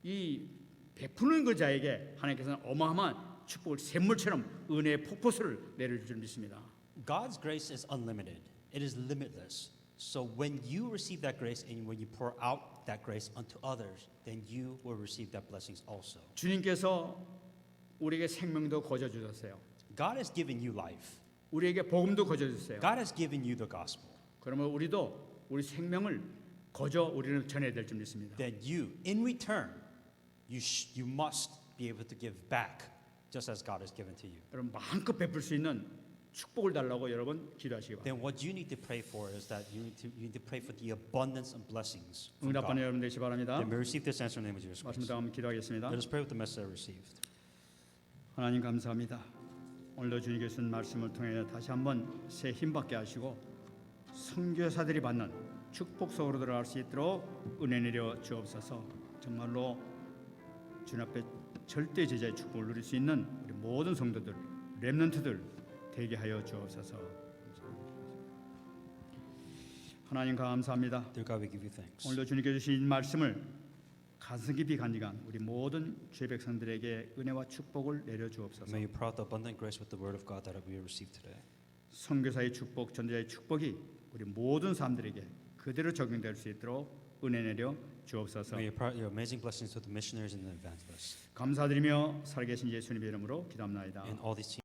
이 베푸는 그 자에게 하나님께서는 어마어마한 축복을 샘물처럼 은혜의 폭포수를 내려줄 줄 믿습니다. God's grace is unlimited. It is limitless. So when you receive that grace and when you pour out that grace unto others, then you will receive that blessings also. 주님께서 우리에게 생명도 거저 주셨어요. God has given you life. 우리에게 복음도 거저 주셨어요. God has given you the gospel. 그러면 우리도 우리 생명을 거저 우리는 전해야 될 줄 믿습니다. Then you, in return, you must be able to give back just as God has given to you. 여러분 마음껏 베풀 수 있는 축복을 달라고 여러분 기도하시기 바랍니다. Then what you need to pray for is that you need to pray for the abundance of blessings from 응답받는 God. 여러분 되시기 바랍니다. Then we receive this answer in the name of Jesus 말씀 Christ. 다음 기도하겠습니다. Let us pray with the message I received. 하나님 감사합니다. 오늘도 주님께서 주신 말씀을 통해 다시 한번 새 힘받게 하시고 선교사들이 받는 축복 속으로 들어갈 수 있도록 은혜 내려 주옵소서. 정말로 주님 앞에 절대 제자의 축복을 누릴 수 있는 우리 모든 성도들, 렘넌트들 되게 하여 주옵소서. 하나님 감사합니다. Dear God, we give you thanks. 오늘도 주님께서 주신 말씀을 가슴 깊이 간직한 우리 모든 죄 백성들에게 은혜와 축복을 내려 주옵소서. May you pour out the abundant grace with the word of God that we receive today. 선교사의 축복, 전도자의 축복이 우리 모든 사람들에게 그대로 적용될 수 있도록 은혜 내려 주옵소서. May you pour out your amazing blessings to the missionaries and the evangelists. 감사드리며 살아계신 예수님의 이름으로 기도합나이다. And all these